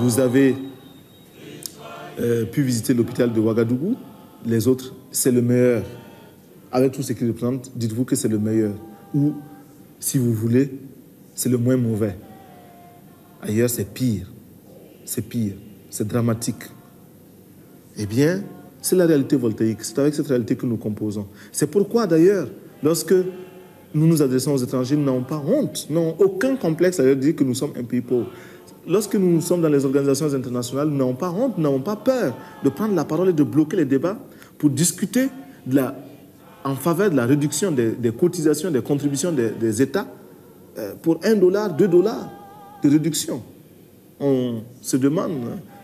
Vous avez pu visiter l'hôpital de Ouagadougou. Les autres, c'est le meilleur. Avec tout ce qu'il représente, dites-vous que c'est le meilleur. Ou, si vous voulez, c'est le moins mauvais. Ailleurs, c'est pire. C'est pire. C'est dramatique. Eh bien, c'est la réalité voltaïque. C'est avec cette réalité que nous composons. C'est pourquoi, d'ailleurs, lorsque nous nous adressons aux étrangers, nous n'avons pas honte, nous n'avons aucun complexe à leur dire que nous sommes un pays pauvre. Lorsque nous sommes dans les organisations internationales, nous n'avons pas honte, nous n'avons pas peur de prendre la parole et de bloquer les débats pour discuter en faveur de la réduction des cotisations, des contributions des États pour $1, $2 de réduction. On se demande,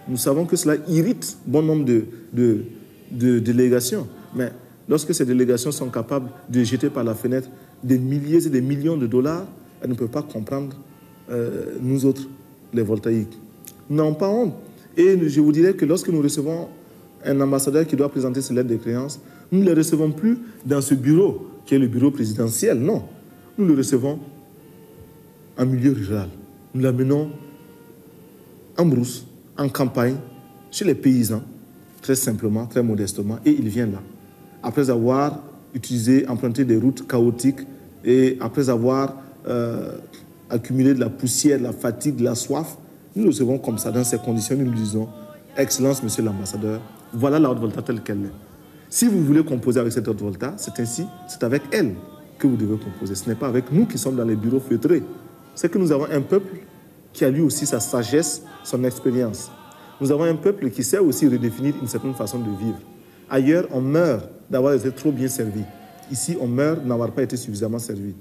nous savons que cela irrite bon nombre de délégations, mais lorsque ces délégations sont capables de jeter par la fenêtre des milliers et des millions de dollars, elles ne peuvent pas comprendre nous autres, les voltaïques. Nous n'avons pas honte. Et je vous dirais que lorsque nous recevons un ambassadeur qui doit présenter ses lettres de créance, nous ne les recevons plus dans ce bureau, qui est le bureau présidentiel, non. Nous le recevons en milieu rural. Nous l'amenons en brousse, en campagne, chez les paysans, très simplement, très modestement, et il vient là. Après avoir emprunté des routes chaotiques et après avoir accumulé de la poussière, de la fatigue, de la soif, nous le recevons comme ça, dans ces conditions, nous lui disons « Excellence, monsieur l'ambassadeur, voilà la Haute-Volta telle qu'elle est. Si vous voulez composer avec cette Haute-Volta, c'est avec elle que vous devez composer. Ce n'est pas avec nous qui sommes dans les bureaux feutrés. C'est que nous avons un peuple qui a lui aussi sa sagesse, son expérience. Nous avons un peuple qui sait aussi redéfinir une certaine façon de vivre. Ailleurs, on meurt d'avoir été trop bien servi. Ici, on meurt de n'avoir pas été suffisamment servi.